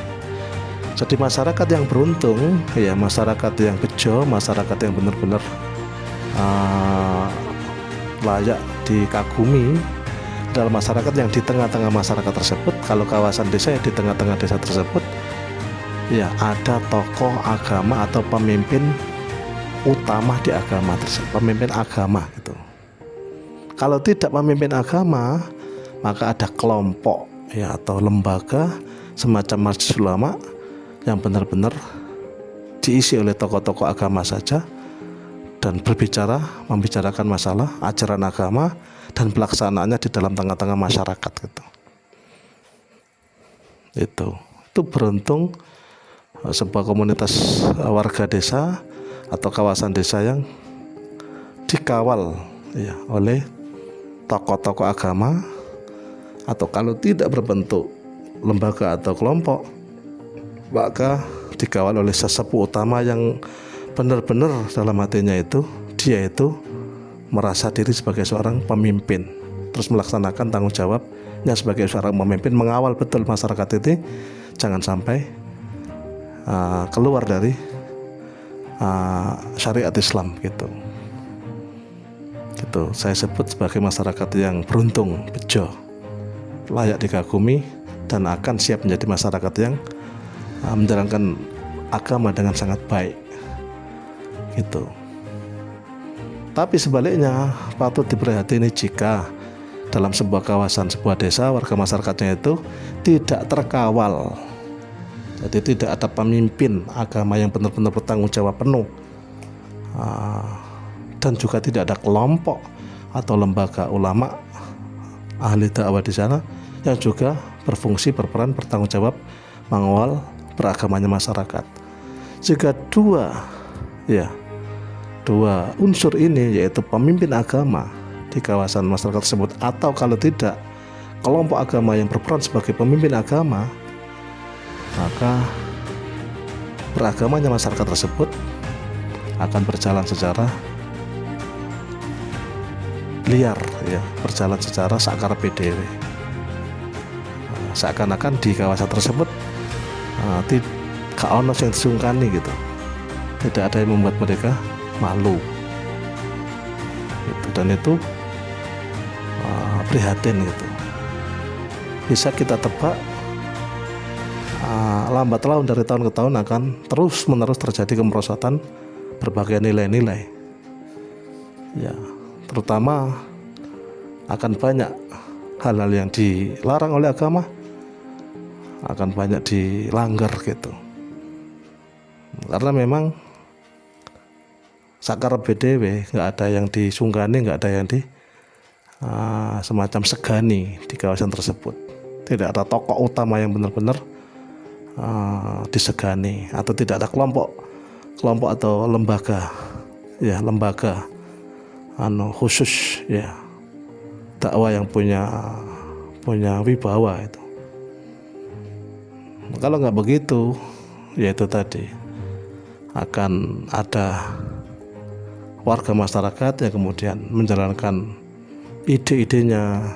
jadi masyarakat yang beruntung ya, masyarakat yang bejo, masyarakat yang benar-benar layak dikagumi adalah masyarakat yang di tengah-tengah masyarakat tersebut. Kalau kawasan desa ya di tengah-tengah desa tersebut ya ada tokoh agama atau pemimpin utama di agama tersebut, pemimpin agama gitu. Kalau tidak pemimpin agama, maka ada kelompok ya atau lembaga semacam majelis ulama yang benar-benar diisi oleh tokoh-tokoh agama saja dan membicarakan masalah ajaran agama dan pelaksanaannya di dalam tengah-tengah masyarakat gitu. Itu beruntung sebuah komunitas warga desa atau kawasan desa yang dikawal ya oleh tokoh-tokoh agama, atau kalau tidak berbentuk lembaga atau kelompok, maka dikawal oleh sesepuh utama yang benar-benar dalam hatinya dia itu merasa diri sebagai seorang pemimpin, terus melaksanakan tanggung jawabnya sebagai seorang pemimpin, mengawal betul masyarakat itu jangan sampai keluar dari syariat Islam gitu. Saya sebut sebagai masyarakat yang beruntung, bejo, layak dikagumi, dan akan siap menjadi masyarakat yang menjalankan agama dengan sangat baik gitu. Tapi sebaliknya patut diperhatikan jika dalam sebuah kawasan, sebuah desa, warga masyarakatnya itu tidak terkawal. Jadi tidak ada pemimpin agama yang benar-benar bertanggung jawab penuh, dan juga tidak ada kelompok atau lembaga ulama ahli dakwah di sana yang juga berfungsi, berperan, bertanggung jawab mengawal beragamanya masyarakat. Jika dua unsur ini, yaitu pemimpin agama di kawasan masyarakat tersebut, atau kalau tidak kelompok agama yang berperan sebagai pemimpin agama, maka beragamanya masyarakat tersebut akan berjalan secara liar ya, berjalan secara sakarepe dhewe. Seakan-akan di kawasan tersebut gak ono sing disungkani gitu. Tidak ada yang membuat mereka malu gitu. Dan itu prihatin gitu. Bisa kita tebak lambat laun dari tahun ke tahun akan terus menerus terjadi kemerosotan berbagai nilai-nilai ya, terutama akan banyak hal-hal yang dilarang oleh agama, akan banyak dilanggar gitu. Karena memang sakarepe dhewe, nggak ada yang disungkani, nggak ada yang semacam segani di kawasan tersebut. Tidak ada tokoh utama yang benar-benar disegani, atau tidak ada kelompok atau lembaga khusus ya dakwah yang punya wibawa itu. Kalau nggak begitu, ya itu tadi akan ada warga masyarakat yang kemudian menjalankan ide-idenya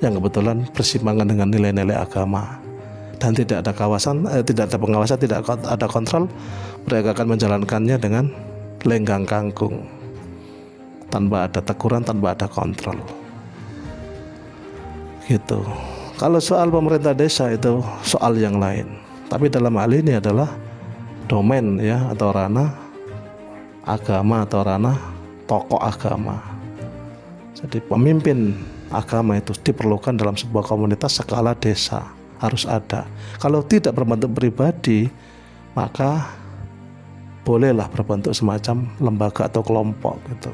yang kebetulan bersimpangan dengan nilai-nilai agama, dan tidak ada tidak ada pengawasan, tidak ada kontrol. Mereka akan menjalankannya dengan lenggang kangkung, tanpa ada teguran, tanpa ada kontrol gitu. Kalau soal pemerintah desa itu soal yang lain, tapi dalam hal ini adalah domain ya, atau ranah agama, atau ranah tokoh agama. Jadi pemimpin agama itu diperlukan dalam sebuah komunitas skala desa, harus ada. Kalau tidak berbentuk pribadi, maka bolehlah berbentuk semacam lembaga atau kelompok gitu,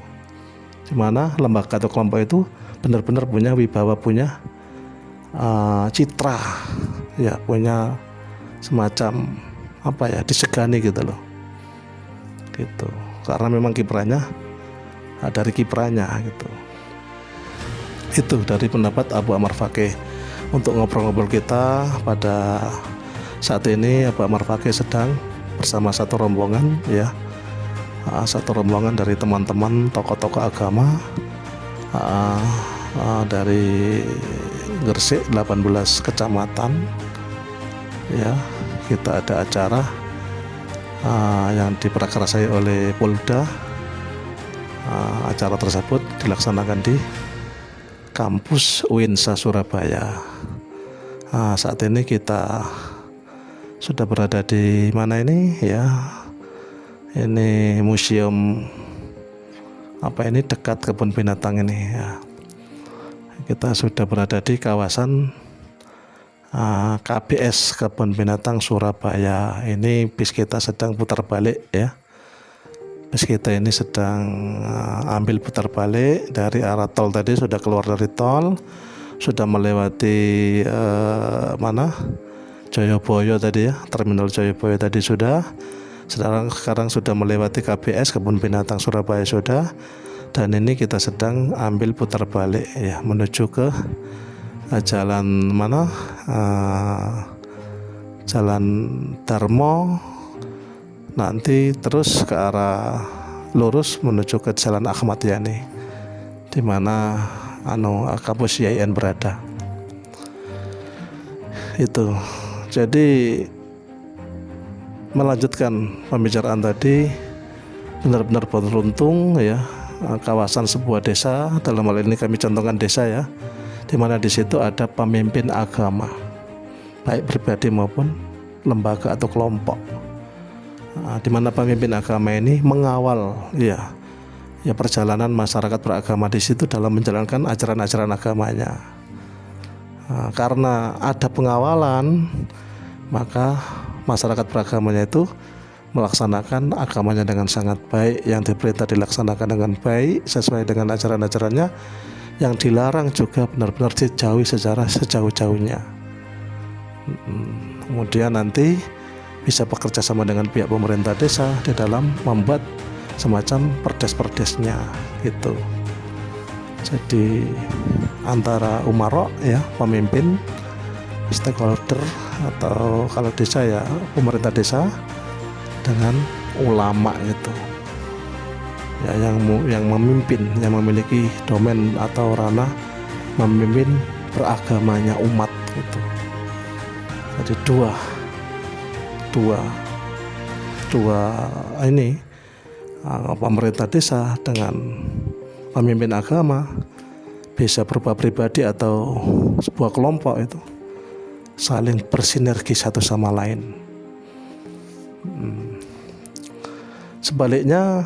di mana lembaga atau kelompok itu benar-benar punya wibawa, punya citra ya, punya semacam disegani gitu loh gitu, karena memang kiprahnya dari kiprahnya gitu. Itu dari pendapat Abu Ammar Fakih. Untuk ngobrol-ngobrol kita pada saat ini, Abu Ammar Fakih sedang bersama satu rombongan ya, satu rombongan dari teman-teman tokoh-tokoh agama dari Gresik, 18 kecamatan ya. Kita ada acara yang diprakarsai oleh Polda. Acara tersebut dilaksanakan di kampus UINSA Surabaya. Saat ini kita sudah berada di mana ini ya? Ini museum dekat kebun binatang ini ya. Kita sudah berada di kawasan KBS Kebun Binatang Surabaya. Ini bis kita sedang putar balik ya. Bis kita ini sedang ambil putar balik dari arah tol tadi, sudah keluar dari tol, sudah melewati Joyoboyo tadi ya, terminal Joyoboyo tadi sudah. Sekarang sudah melewati KBS Kebun Binatang Surabaya sudah. Dan ini kita sedang ambil putar balik ya, menuju ke jalan mana? Jalan Darmo, nanti terus ke arah lurus menuju ke Jalan Ahmad Yani, di mana kampus IAIN berada. Itu. Jadi melanjutkan pembicaraan tadi, benar-benar beruntung ya, kawasan sebuah desa, dalam hal ini kami contohkan desa ya, di mana di situ ada pemimpin agama, baik pribadi maupun lembaga atau kelompok. Di mana pemimpin agama ini mengawal ya perjalanan masyarakat beragama di situ dalam menjalankan ajaran-ajaran agamanya. Karena ada pengawalan, maka masyarakat beragamanya itu melaksanakan agamanya dengan sangat baik, yang diperintah dilaksanakan dengan baik sesuai dengan ajaran-ajarannya, yang dilarang juga benar-benar dijauhi secara sejauh-jauhnya. Kemudian nanti bisa bekerja sama dengan pihak pemerintah desa di dalam membuat semacam perdes-perdesnya gitu. Jadi antara umaro ya, pemimpin, stakeholder, atau kalau desa ya pemerintah desa, dengan ulama gitu ya, yang memimpin, yang memiliki domain atau ranah memimpin beragamanya umat gitu. Jadi dua ini, pemerintah desa dengan pemimpin agama, bisa berupa pribadi atau sebuah kelompok, itu saling bersinergi satu sama lain. Sebaliknya,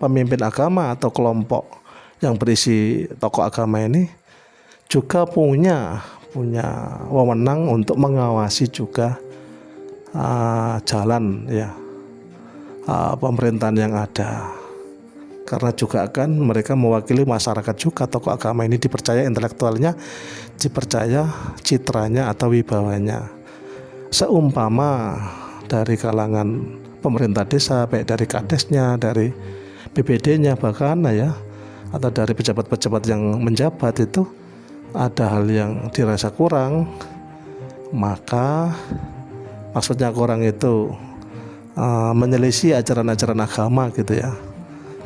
pemimpin agama atau kelompok yang berisi tokoh agama ini juga punya wewenang untuk mengawasi juga jalan ya pemerintahan yang ada, karena juga akan mereka mewakili masyarakat juga. Tokoh agama ini dipercaya intelektualnya, dipercaya citranya atau wibawanya. Seumpama dari kalangan pemerintah desa, baik dari kadesnya, dari BPD-nya bahkan ya, atau dari pejabat-pejabat yang menjabat, itu ada hal yang dirasa kurang, maka maksudnya kurang itu menyelisih ajaran-ajaran agama gitu ya,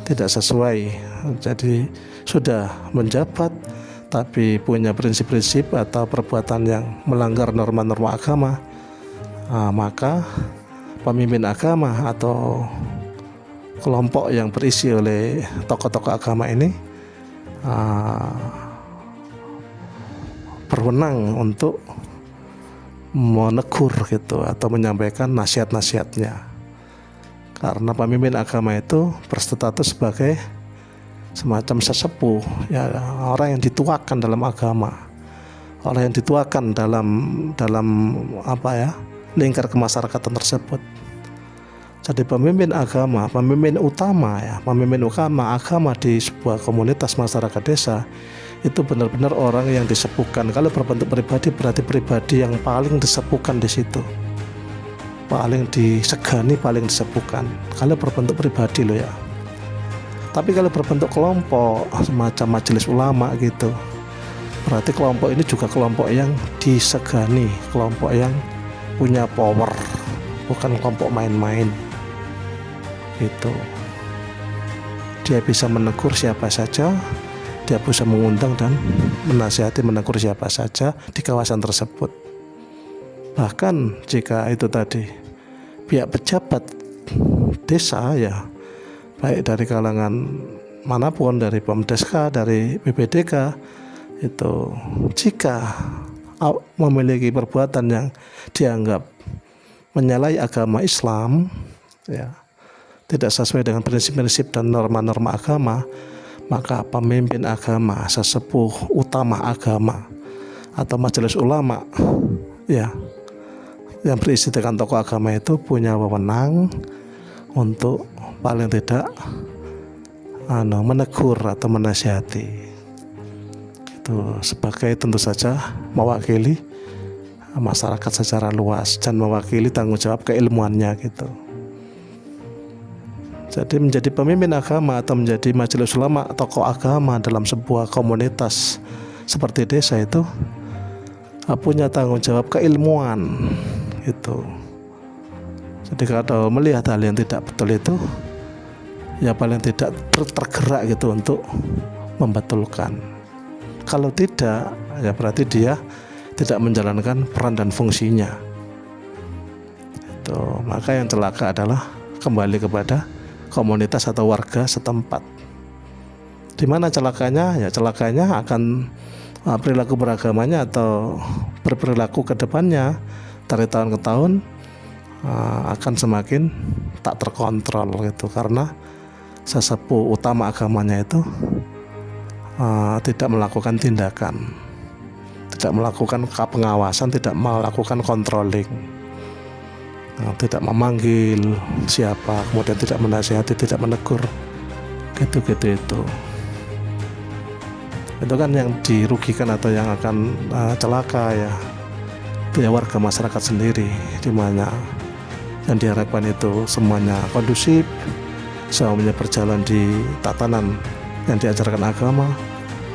tidak sesuai. Jadi sudah menjabat tapi punya prinsip-prinsip atau perbuatan yang melanggar norma-norma agama, maka pemimpin agama atau kelompok yang berisi oleh tokoh-tokoh agama ini berwenang untuk menegur gitu atau menyampaikan nasihat-nasihatnya, karena pemimpin agama itu berstatus sebagai semacam sesepuh ya, orang yang dituakan dalam agama, orang yang dituakan dalam lingkar kemasyarakatan tersebut. Jadi pemimpin agama, pemimpin utama agama di sebuah komunitas masyarakat desa, itu benar-benar orang yang disepuhkan. Kalau berbentuk pribadi, berarti pribadi yang paling disepuhkan di situ, paling disegani, paling disepuhkan. Kalau berbentuk pribadi loh ya. Tapi kalau berbentuk kelompok semacam majelis ulama gitu, berarti kelompok ini juga kelompok yang disegani, kelompok yang punya power, bukan kelompok main-main gitu. Dia bisa menegur siapa saja, dia bisa mengundang dan menasihati, menegur siapa saja di kawasan tersebut. Bahkan jika itu tadi pihak pejabat desa ya, baik dari kalangan manapun, dari Pemdeska, dari BPDK, itu jika memiliki perbuatan yang dianggap menyalahi agama Islam ya, tidak sesuai dengan prinsip-prinsip dan norma-norma agama, maka pemimpin agama, sesepuh utama agama atau majelis ulama ya yang berisi dengan tokoh agama itu punya wewenang untuk paling tidak menegur atau menasihati. Itu sebagai tentu saja mewakili masyarakat secara luas dan mewakili tanggung jawab keilmuannya gitu. Jadi menjadi pemimpin agama atau menjadi majelis ulama, tokoh agama dalam sebuah komunitas seperti desa itu punya tanggung jawab keilmuan gitu. Jadi kalau melihat hal yang tidak betul itu ya paling tidak tergerak gitu untuk membetulkan. Kalau tidak ya berarti dia tidak menjalankan peran dan fungsinya itu. Maka yang celaka adalah kembali kepada komunitas atau warga setempat. Di mana celakanya? Ya celakanya akan perilaku beragamanya atau berperilaku ke depannya dari tahun ke tahun akan semakin tak terkontrol gitu, karena sesepuh utama agamanya itu tidak melakukan tindakan, tidak melakukan pengawasan, tidak melakukan controlling, tidak memanggil siapa, kemudian tidak menasihati, tidak menegur, gitu-gitu itu kan yang dirugikan atau yang akan celaka ya itu ya warga masyarakat sendiri, di mana yang diharapkan itu semuanya kondusif, semuanya berjalan di tatanan yang diajarkan agama.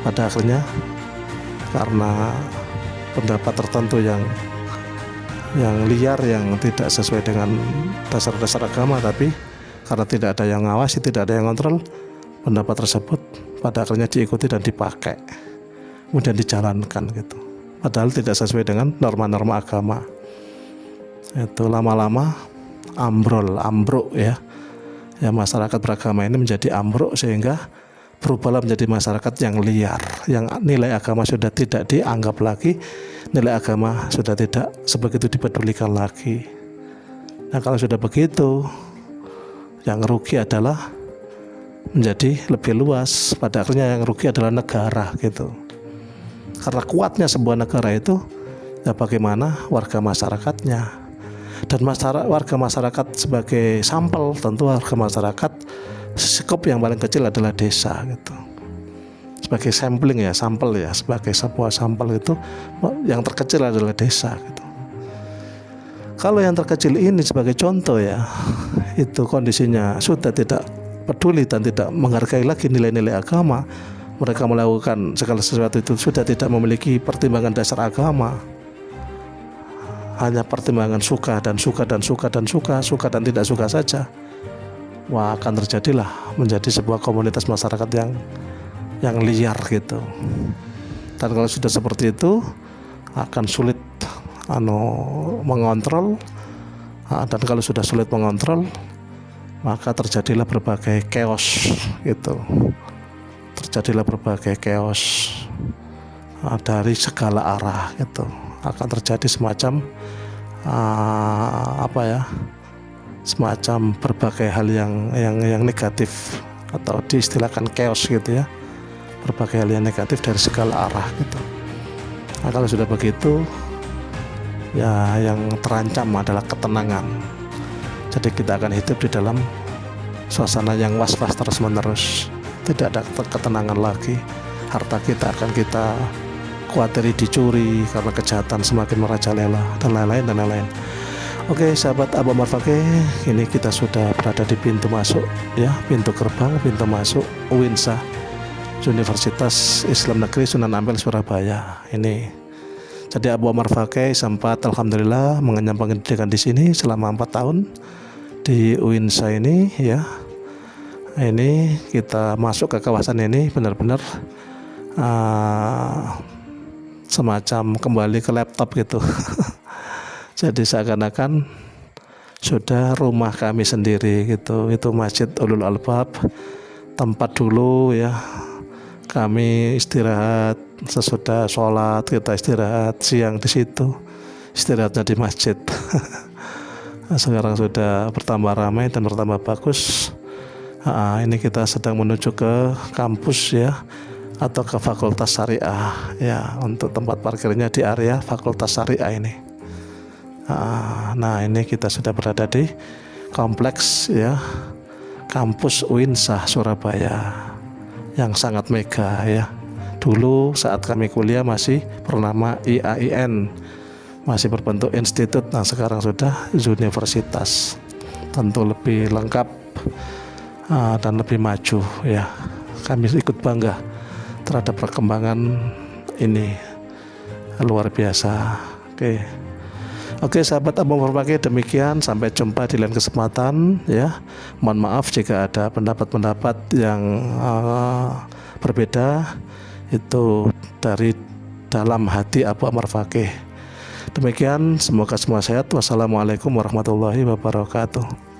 Pada akhirnya karena pendapat tertentu yang liar, yang tidak sesuai dengan dasar-dasar agama, tapi karena tidak ada yang ngawasi, tidak ada yang kontrol, pendapat tersebut pada akhirnya diikuti dan dipakai, kemudian dijalankan gitu, padahal tidak sesuai dengan norma-norma agama. Itu lama-lama ambruk ya masyarakat beragama ini menjadi ambruk, sehingga berubahlah menjadi masyarakat yang liar, yang nilai agama sudah tidak dianggap lagi, nilai agama sudah tidak sebegitu dipedulikan lagi. Nah kalau sudah begitu, yang rugi adalah menjadi lebih luas. Pada akhirnya yang rugi adalah negara gitu, karena kuatnya sebuah negara itu ya bagaimana warga masyarakatnya. Dan warga masyarakat sebagai sampel, tentu warga masyarakat skop yang paling kecil adalah desa gitu, sebagai sampling ya, sampel ya, sebagai sebuah sampel itu yang terkecil adalah desa gitu. Kalau yang terkecil ini sebagai contoh ya, itu kondisinya sudah tidak peduli dan tidak menghargai lagi nilai-nilai agama. Mereka melakukan segala sesuatu itu sudah tidak memiliki pertimbangan dasar agama, hanya pertimbangan suka dan tidak suka saja. Wah, akan terjadilah menjadi sebuah komunitas masyarakat yang liar gitu. Dan kalau sudah seperti itu akan sulit mengontrol, dan kalau sudah sulit mengontrol maka terjadilah berbagai chaos gitu. Terjadilah berbagai chaos dari segala arah gitu. Akan terjadi semacam semacam berbagai hal yang negatif, atau diistilahkan chaos gitu ya. Berbagai hal yang negatif dari segala arah gitu. Nah, kalau sudah begitu ya yang terancam adalah ketenangan. Jadi kita akan hidup di dalam suasana yang was-was terus-menerus, tidak ada ketenangan lagi. Harta kita akan kita khawatiri dicuri karena kejahatan semakin merajalela dan lain-lain. Oke sahabat Abah Marfaqih, ini kita sudah berada di pintu masuk ya, pintu gerbang, pintu masuk UINSA, Universitas Islam Negeri Sunan Ampel Surabaya. Ini jadi Abah Marfaqih sempat alhamdulillah mengenyam pendidikan di sini selama 4 tahun di UINSA ini ya. Ini kita masuk ke kawasan ini benar-benar semacam kembali ke laptop gitu. Jadi seakan-akan sudah rumah kami sendiri gitu. Itu Masjid Ulul Albab, tempat dulu ya kami istirahat sesudah sholat, kita istirahat siang di situ, istirahatnya di masjid. Sekarang sudah bertambah ramai dan bertambah bagus. Ini kita sedang menuju ke kampus ya, atau ke Fakultas Syariah ya, untuk tempat parkirnya di area Fakultas Syariah ini. Nah, ini kita sudah berada di kompleks ya, kampus Uinsah Surabaya yang sangat mega ya. Dulu saat kami kuliah masih bernama IAIN, masih berbentuk institut. Nah, sekarang sudah universitas, tentu lebih lengkap dan lebih maju ya. Kami ikut bangga terhadap perkembangan ini, luar biasa. Oke sahabat Abang Berbagi, demikian, sampai jumpa di lain kesempatan ya. Mohon maaf jika ada pendapat-pendapat yang berbeda, itu dari dalam hati Abu Ammar Fakih. Demikian, semoga semua sehat. Wassalamualaikum warahmatullahi wabarakatuh.